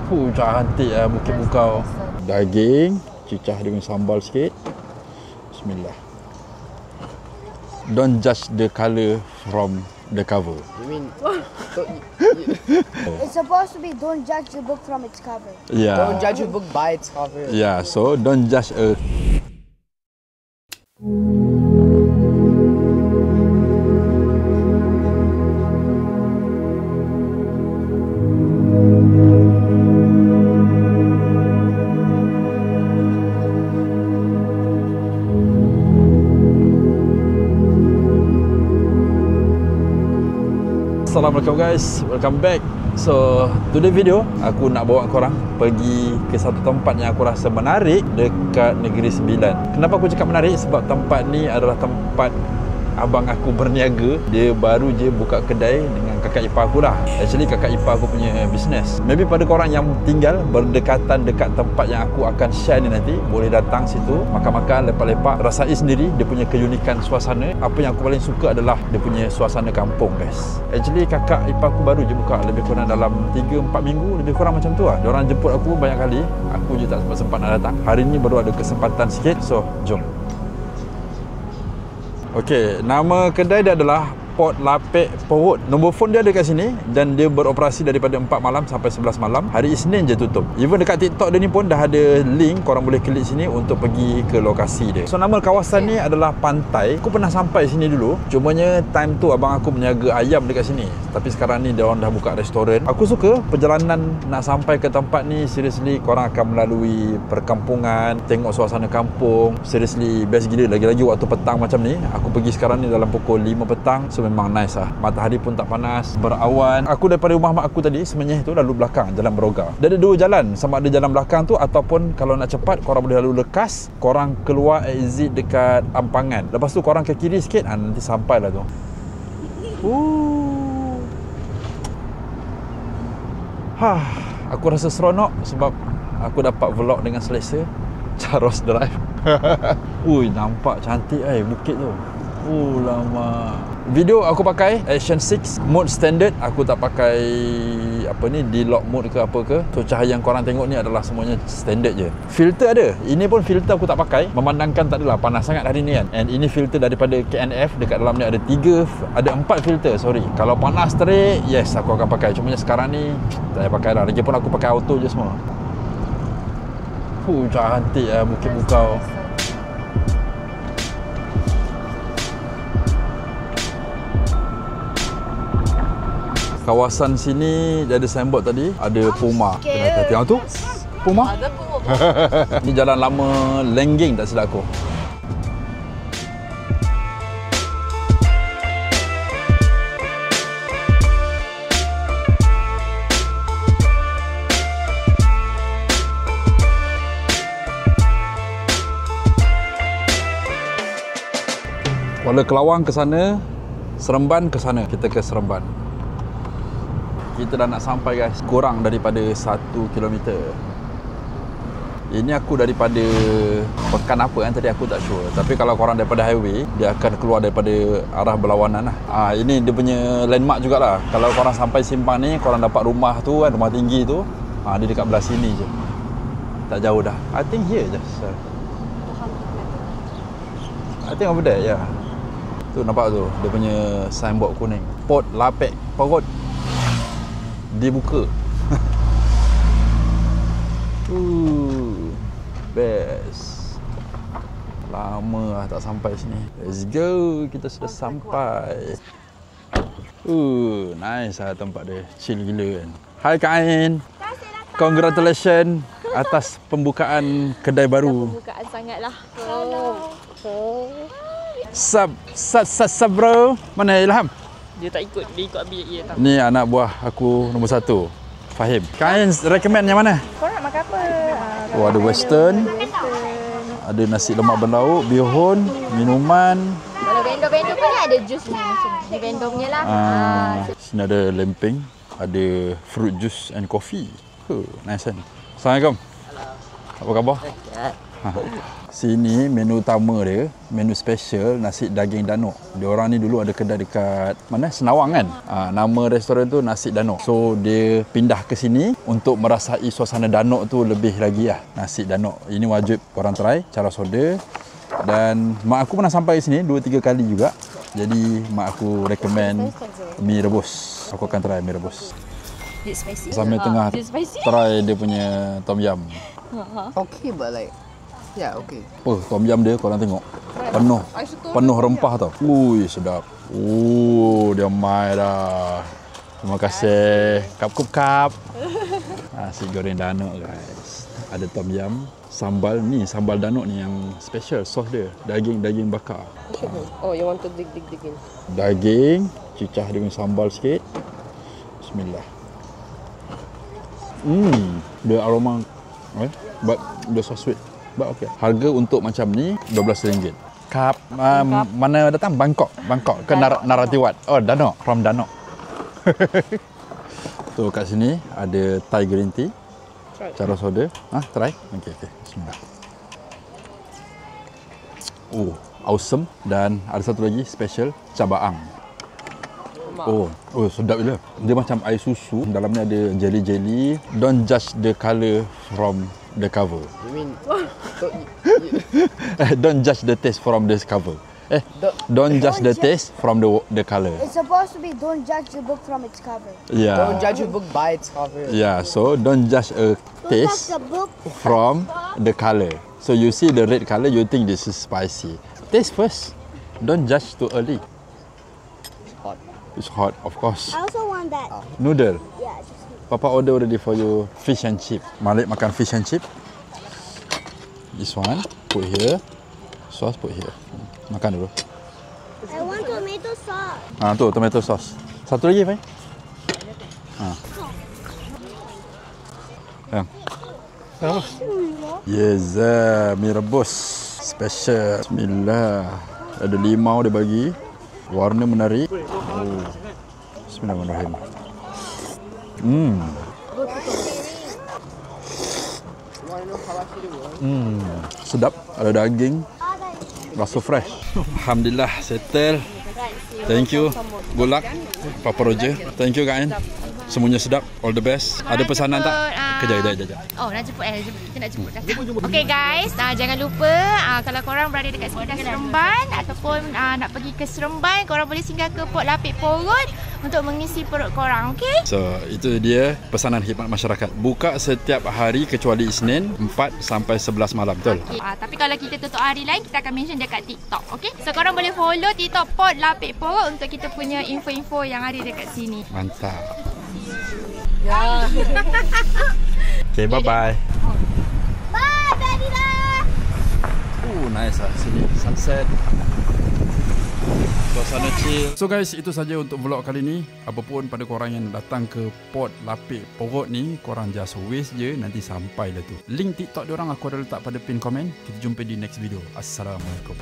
Cantik lah Bukit Bukau. Daging, cicah dengan sambal sikit. Bismillah. Don't judge the colour from the cover. You mean It's supposed to be don't judge the book from its cover. Yeah. don't judge a book by its cover? Yeah, so don't judge a... Assalamualaikum guys, welcome back. So today video aku nak bawa korang pergi ke satu tempat yang aku rasa menarik dekat Negeri Sembilan. Kenapa aku cakap menarik? Sebab tempat ni adalah tempat abang aku berniaga. Dia baru je buka kedai dengan kakak ipar aku lah. Actually kakak ipar aku punya business. Maybe pada korang yang tinggal berdekatan dekat tempat yang aku akan share ni nanti, boleh datang situ, makan-makan, lepak-lepak, rasai sendiri dia punya keunikan suasana. Apa yang aku paling suka adalah dia punya suasana kampung guys. Actually kakak ipar aku baru je buka, lebih kurang dalam 3-4 minggu, lebih kurang macam tu lah. Diorang jemput aku banyak kali, aku je tak sempat nak datang. Hari ni baru ada kesempatan sikit, so jom. Okey, nama kedai dia adalah Pot Lapik Perut. Nombor phone dia ada kat sini dan dia beroperasi daripada 4 malam sampai 11 malam. Hari Isnin je tutup. Even dekat TikTok dia ni pun dah ada link, korang boleh klik sini untuk pergi ke lokasi dia. So nama kawasan ni adalah Pantai. Aku pernah sampai sini dulu. Cumanya time tu abang aku berniaga ayam dekat sini. Tapi sekarang ni dia orang dah buka restoran. Aku suka perjalanan nak sampai ke tempat ni. Seriously korang akan melalui perkampungan, tengok suasana kampung. Seriously best gila. Lagi-lagi waktu petang macam ni. Aku pergi sekarang ni dalam pukul 5 petang. So memang nice lah. Matahari pun tak panas, berawan. Aku daripada rumah mak aku tadi Semenyih tu lalu belakang jalan Beroga. Dia ada dua jalan, sama ada jalan belakang tu ataupun kalau nak cepat korang boleh lalu lekas, korang keluar exit dekat Ampangan. Lepas tu korang ke kiri sikit, nanti sampai lah tu. Aku rasa seronok sebab aku dapat vlog dengan selesa. Charles Drive. Ui, nampak cantik bukit tu. Lama. Video aku pakai Action 6 mode standard. Aku tak pakai D-lock mode ke apa ke. So cahaya yang korang tengok ni adalah semuanya standard je. Filter ada. Ini pun filter aku tak pakai. Memandangkan tak adalah panas sangat hari ni kan. And ini filter daripada KNF. Dekat dalam ni ada 4 filter, sorry. Kalau panas terik, yes aku akan pakai. Cuma sekarang ni tak payah pakai lah. Lagipun aku pakai auto je semua. Cantik lah Bukit Bukau. Kawasan sini dia ada signboard tadi, ada Puma. Kena hati-hati. Yang tu Puma? Ada Puma. Ni jalan lama Lengging tak silap aku. Kuala Kelawang ke sana, Seremban ke sana. Kita ke Seremban. Kita dah nak sampai guys. Kurang daripada 1 kilometer. Ini aku daripada pekan apa kan tadi aku tak sure. Tapi kalau korang daripada highway, dia akan keluar daripada arah berlawanan lah. Ini dia punya landmark jugalah. Kalau korang sampai simpang ni, korang dapat rumah tu kan, rumah tinggi tu. Dia dekat belah sini je. Tak jauh dah. I think here just. I think over there, yeah. Tu nampak tu, dia punya signboard kuning. Pot Lapik Perut. Dibuka. Best. Lama lah tak sampai sini. Let's go. Kita sudah sampai. Nice lah tempat dia. Chill gila kan. Hai Kak Ain. Congratulations atas pembukaan kedai baru. Pembukaan sangatlah. Sub bro. Mana Ilham? Dia tak ikut, dia ikut ambil ye tak. Ni anak buah aku nombor 1. Fahim. Kain recommend yang mana? Kau nak makan apa? Ada western. Ada nasi lemak berlauk, bihun, minuman. Kalau vendor-vendor pun ada jus ni macam ni. Vendor punya lah. Sini ada lempeng, ada fruit juice and coffee. Nice kan? Assalamualaikum. Apa khabar? Sini menu utama dia, menu special nasi daging danok. Diorang ni dulu ada kedai dekat mana? Senawang kan? Nama restoran tu Nasi Danok. So dia pindah ke sini untuk merasai suasana danok tu lebih lagi lah. Nasi danok. Ini wajib korang try, cara soda. Dan mak aku pernah sampai sini 2-3 kali juga. Jadi mak aku recommend mi rebus. Aku akan try mi rebus. It's spicy. Sambil tengah try dia punya tom yum. Okay, but like, yeah, okay. Oh, tom yum dia korang tengok. Penuh rempah tau. Ui, sedap. Dia mai dah. Terima kasih. Kap. Nasi goreng danok guys. Ada tom yum. Sambal ni, sambal danok ni yang special. Sos dia, daging bakar. Oh, you want to dig in. Daging, cicah dia punya sambal sikit. Bismillah. Dia aroma but dia so sweet. But okay. Harga untuk macam ni RM12. Kap mana datang? Bangkok ke Narathiwat. Oh, Danok, from Danok. Tu kat sini ada Thai green tea. Cara soda. Try. Okey. Bismillah. Oh, awesome. Dan ada satu lagi special, cabaang. Oh, sedap gila. Dia macam air susu. Dalamnya ada jelly-jelly. Don't judge the colour from the cover. You mean, Don't judge the taste from the cover. Don't judge the taste from the colour. It's supposed to be don't judge the book from its cover. Yeah. don't judge a book by its cover. Yeah, so don't judge a taste The book. from the colour. So you see the red colour, you think this is spicy. Taste first. Don't judge too early. Hot. It's hot, of course. I also want that. Noodle. Yeah, just Papa order already for you fish and chip. Malik makan fish and chip. This one, put here. Sauce, put here. Makan dulu. I want tomato sauce. Tu tomato sauce. Satu lagi, Fai. Yang. Yes, mi rebus special. Bismillah. Ada limau dia bagi. Warna menarik. Bismillahirrahmanirrahim. Sedap. Ada daging. Rasa fresh. Alhamdulillah, settle. Thank you. Good luck, Papa Roger. Thank you, Kak Ain. Semuanya sedap. All the best. Ada pesanan tak? Kejap. Oh, nak jemput kita nak jemput dah. Okay guys, jangan lupa kalau korang berada dekat sekitar Seremban ataupun nak pergi ke Seremban, korang boleh singgah ke Port Lapik Porot untuk mengisi perut korang, okey? So, itu dia pesanan khidmat masyarakat. Buka setiap hari kecuali Isnin 4 sampai 11 malam, betul? Okay. Tapi kalau kita tutup hari lain, kita akan mention dekat TikTok, okey? So, korang boleh follow TikTok Port Lapik Porot untuk kita punya info-info yang ada dekat sini. Mantap. Yeah. Okay, bye-bye. Bye, Daddy. Nice lah sini. Sunset. Suasana chill. So guys, itu saja untuk vlog kali ni. Apapun pada korang yang datang ke Port Lapik Porot ni, korang just waste je, nanti sampai lah tu. Link TikTok diorang aku ada letak pada pin komen. Kita jumpa di next video. Assalamualaikum.